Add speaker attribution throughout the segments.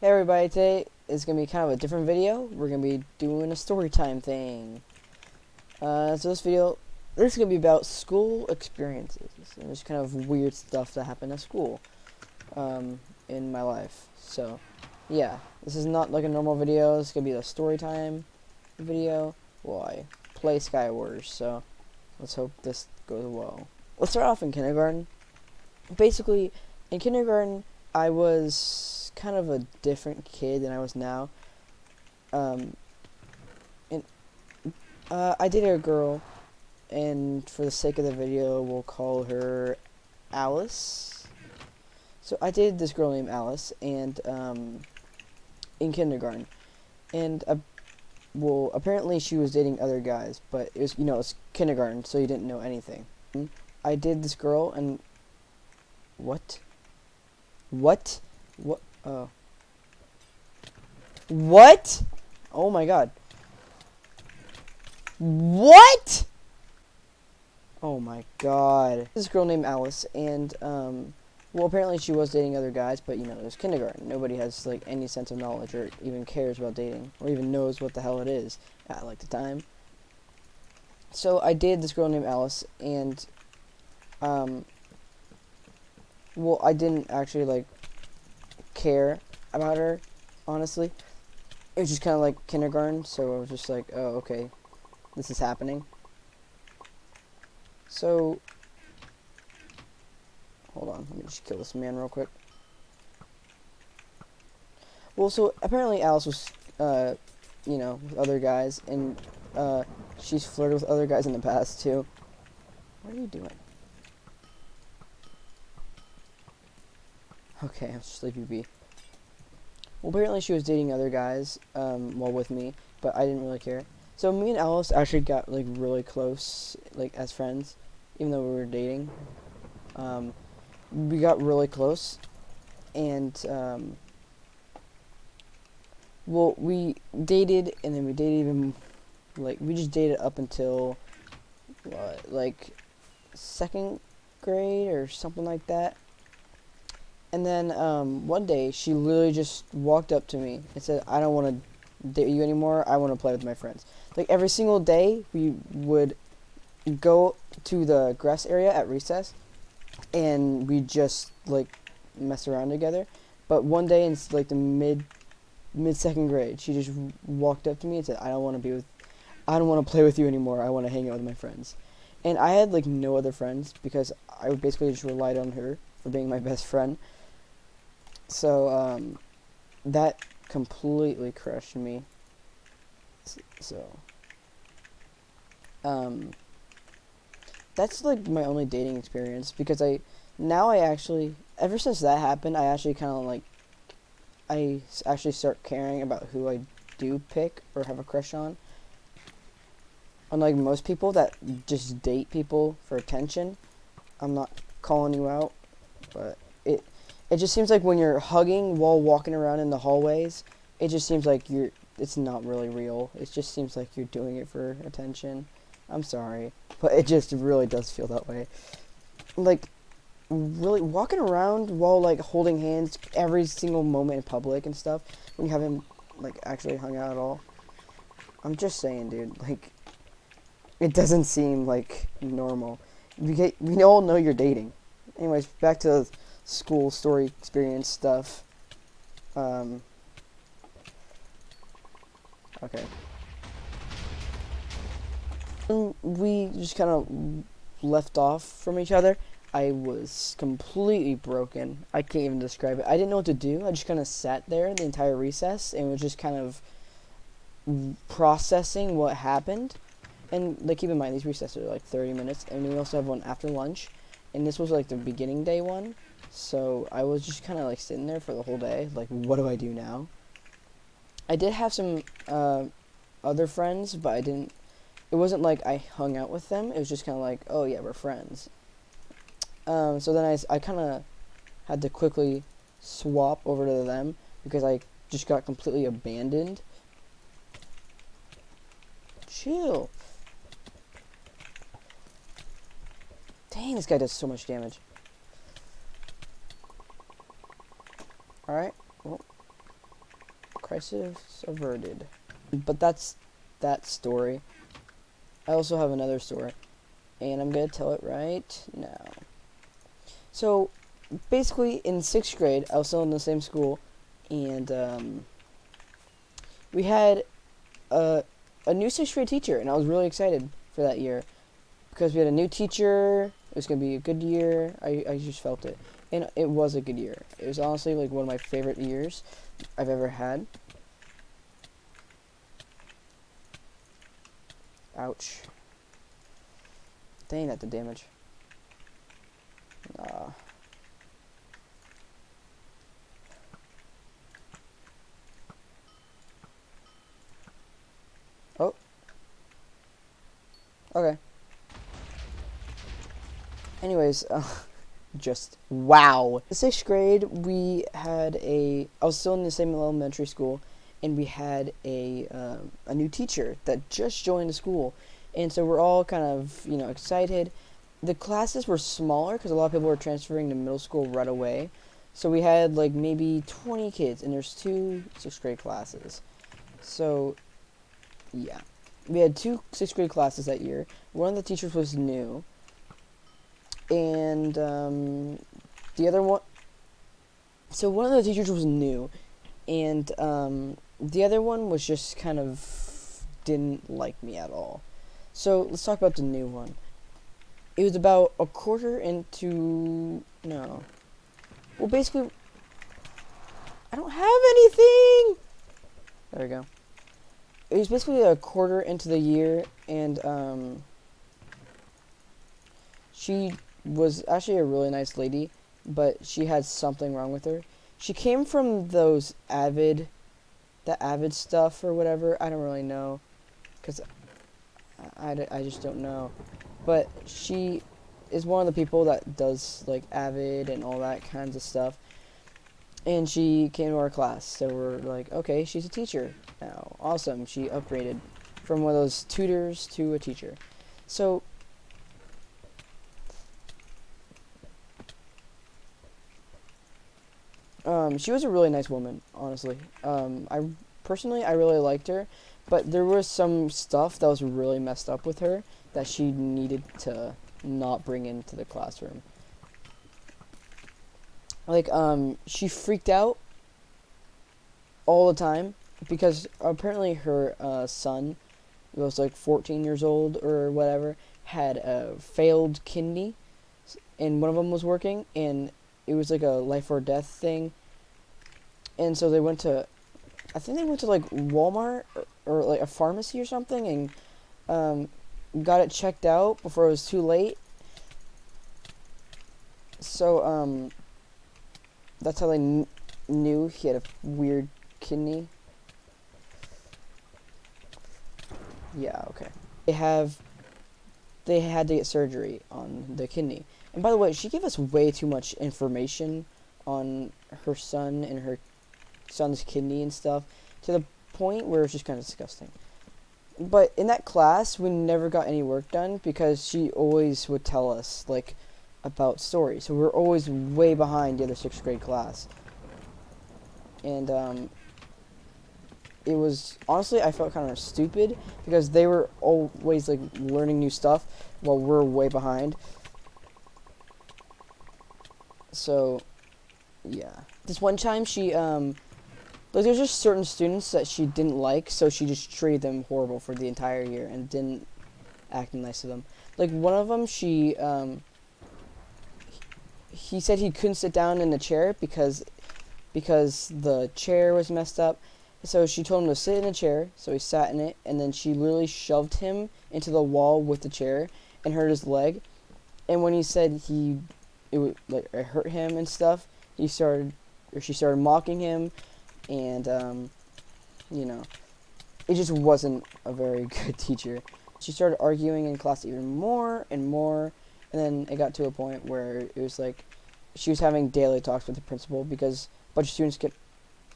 Speaker 1: Hey everybody, today is going to be kind of a different video. We're going to be doing a story time thing. So this is going to be about school experiences and just kind of weird stuff that happened at school in my life. So, yeah, this is not like a normal video. It's going to be a story time video. Well, I play Skywars, so let's hope this goes well. Let's start off in kindergarten. Basically, in kindergarten, I was kind of a different kid than I was now. And I dated a girl, and for the sake of the video, we'll call her Alice. So I dated this girl named Alice, and in kindergarten, and well, apparently she was dating other guys, but it was it's kindergarten, so you didn't know anything. I dated this girl, and what? What? What? Oh. What? Oh my god. What? Oh my god. This girl named Alice, and, well, apparently she was dating other guys, but, it was kindergarten. Nobody has, like, any sense of knowledge or even cares about dating, or even knows what the hell it is at, like, the time. So I dated this girl named Alice, and, well, I didn't actually, like, care about her, honestly. It was just kind of like kindergarten, so I was just like, oh, okay, this is happening. So, hold on, let me just kill this man real quick. Well, so apparently Alice was, with other guys, and she's flirted with other guys in the past, too. What are you doing? Okay, I'll just leave you be. Well, apparently she was dating other guys, while with me, but I didn't really care. So me and Alice actually got, like, really close, like, as friends, even though we were dating. We got really close, and, well, we dated, and then we dated even, like, we just dated up until, like, 2nd grade or something like that. And then, one day, she literally just walked up to me and said, I don't want to date you anymore, I want to play with my friends. Like, every single day, we would go to the grass area at recess, and we just, like, mess around together. But one day, in, like, the mid-2nd grade, she just walked up to me and said, I don't want to play with you anymore, I want to hang out with my friends. And I had, like, no other friends, because I basically just relied on her for being my best friend. So, that completely crushed me. So, that's, like, my only dating experience, because ever since that happened, I actually kind of, like, I actually start caring about who I do pick or have a crush on. Unlike most people that just date people for attention, I'm not calling you out, but it just seems like when you're hugging while walking around in the hallways, it just seems like it's not really real. It just seems like you're doing it for attention. I'm sorry, but it just really does feel that way. Like, really walking around while, like, holding hands every single moment in public and stuff, when you haven't, like, actually hung out at all. I'm just saying, dude, like, it doesn't seem, like, normal. We all know you're dating. Anyways, back to school story experience stuff. Okay. We just kind of left off from each other. I was completely broken. I can't even describe it. I didn't know what to do. I just kind of sat there the entire recess and was just kind of processing what happened. And, like, keep in mind, these recesses are like 30 minutes, and we also have one after lunch. And this was, like, the beginning day one. So I was just kind of, like, sitting there for the whole day. Like, what do I do now? I did have some other friends, but it wasn't like I hung out with them. It was just kind of like, oh, yeah, we're friends. So then I kind of had to quickly swap over to them because I just got completely abandoned. Chill. Dang, this guy does so much damage. Alright. Well, Crisis averted. But that's that story. I also have another story, and I'm gonna tell it right now. So, basically, in 6th grade, I was still in the same school, and we had a new 6th grade teacher, and I was really excited for that year because we had a new teacher. It was gonna be a good year. I just felt it, and it was a good year. It was honestly like one of my favorite years I've ever had. Ouch. Dang, that did damage. Oh. Okay. Anyways, just wow. In 6th grade, I was still in the same elementary school, and we had a new teacher that just joined the school, and so we're all kind of excited. The classes were smaller because a lot of people were transferring to middle school right away, so we had like maybe 20 kids, and there's 2 6th grade classes. So yeah, we had 2 6th grade classes that year. One of the teachers was new, and the other one. So one of the teachers was new, and the other one was just kind of didn't like me at all. So let's talk about the new one. It was about a quarter into no. Well, basically, I don't have anything. There we go. It was basically a quarter into the year, and she was actually a really nice lady, but she had something wrong with her. She came from the Avid stuff or whatever. I don't really know, because I just don't know. But she is one of the people that does like Avid and all that kinds of stuff. And she came to our class, so we're like, okay, she's a teacher now. Awesome. She upgraded from one of those tutors to a teacher. So she was a really nice woman, honestly. I really liked her, but there was some stuff that was really messed up with her that she needed to not bring into the classroom. Like, she freaked out all the time because apparently her son, who was like 14 years old or whatever, had a failed kidney, and one of them was working, and it was like a life or death thing. And so they went to, I think they went to like Walmart or like a pharmacy or something, and got it checked out before it was too late. So that's how they knew he had a weird kidney. Yeah, okay. They had to get surgery on the kidney. And by the way, she gave us way too much information on her son and her son's kidney and stuff, to the point where it's just kind of disgusting. But in that class, we never got any work done because she always would tell us, like, about stories. So we're always way behind the other 6th grade class. And, it was, honestly, I felt kind of stupid because they were always, like, learning new stuff while we're way behind. So, yeah. This one time, she, like, there's just certain students that she didn't like, so she just treated them horrible for the entire year and didn't act nice to them. Like, one of them, he said he couldn't sit down in the chair because the chair was messed up. So she told him to sit in a chair, so he sat in it, and then she literally shoved him into the wall with the chair and hurt his leg. And when he said it hurt him and stuff, she started mocking him. And, it just wasn't a very good teacher. She started arguing in class even more and more, and then it got to a point where it was like she was having daily talks with the principal because a bunch of students kept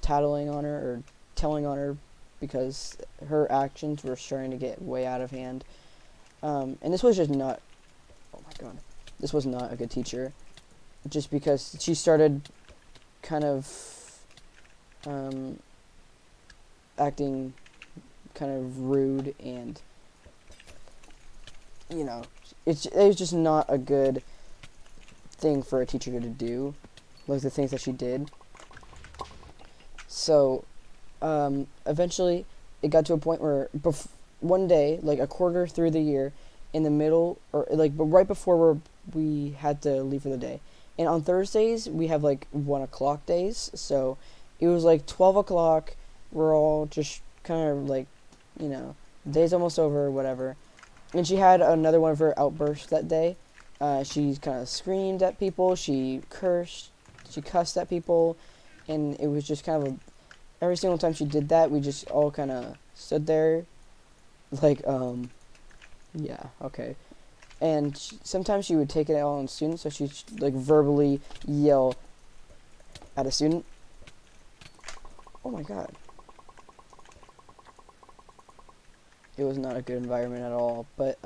Speaker 1: tattling on her or telling on her because her actions were starting to get way out of hand. And this was just not, oh my god, this was not a good teacher, just because she started kind of, acting kind of rude, and you know, it was just not a good thing for a teacher to do, like the things that she did. So eventually it got to a point where one day, like a quarter through the year, in the middle, or like but right before we had to leave for the day, and on Thursdays we have like 1 o'clock days, so it was like 12 o'clock. We're all just kind of like, you know, the day's almost over or whatever. And she had another one of her outbursts that day. She kind of screamed at people, she cussed at people, and it was just kind of every single time she did that, we just all kind of stood there like, yeah, okay. And sometimes she would take it out on students, so she'd like verbally yell at a student. Oh my god. It was not a good environment at all, but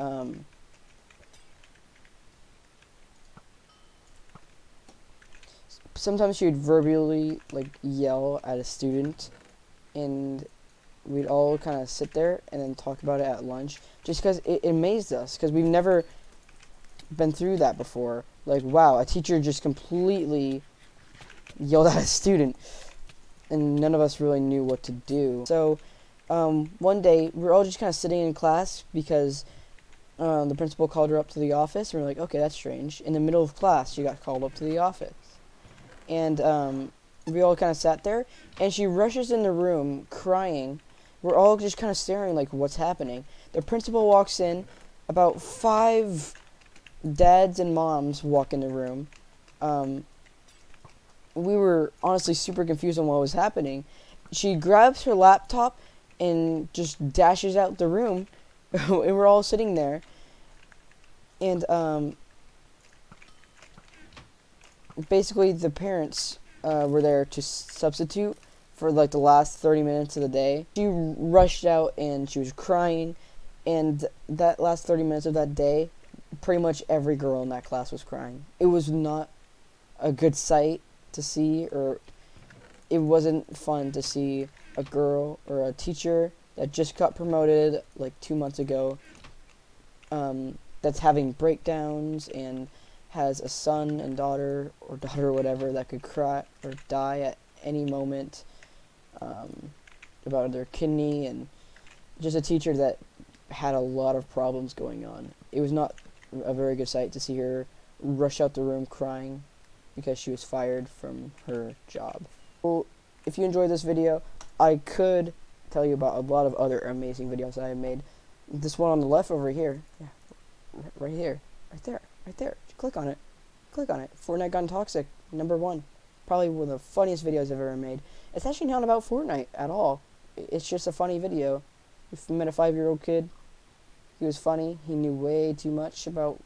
Speaker 1: sometimes she would verbally like yell at a student, and we'd all kind of sit there and then talk about it at lunch, just because it amazed us, because we've never been through that before. Like, wow, a teacher just completely yelled at a student, and none of us really knew what to do. So one day we were all just kind of sitting in class because the principal called her up to the office, and we're like, okay, that's strange. In the middle of class, she got called up to the office, and we all kind of sat there, and she rushes in the room crying. We're all just kind of staring like, what's happening? The principal walks in. About 5 dads and moms walk in the room. We were honestly super confused on what was happening. She grabs her laptop and just dashes out the room, and we're all sitting there. And basically the parents were there to substitute for like the last 30 minutes of the day. She rushed out and she was crying, and that last 30 minutes of that day, pretty much every girl in that class was crying. It was not a good sight to see, or it wasn't fun to see a girl or a teacher that just got promoted like 2 months ago, that's having breakdowns and has a son and daughter or whatever that could cry or die at any moment, about their kidney, and just a teacher that had a lot of problems going on. It was not a very good sight to see her rush out the room crying because she was fired from her job. Well, if you enjoyed this video, I could tell you about a lot of other amazing videos I have made. This one on the left over here, yeah, right here, right there. Click on it. Fortnite Gone Toxic, #1. Probably one of the funniest videos I've ever made. It's actually not about Fortnite at all. It's just a funny video. We met a 5-year-old kid. He was funny. He knew way too much about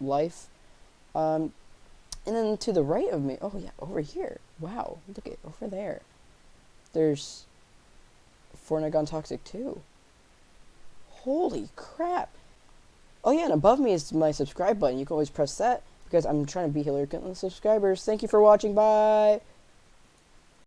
Speaker 1: life. And then to the right of me, oh yeah, over here. Wow, look at over there. There's Fortnite Gone Toxic 2. Holy crap. Oh yeah, and above me is my subscribe button. You can always press that because I'm trying to beat Hillary Clinton's subscribers. Thank you for watching. Bye.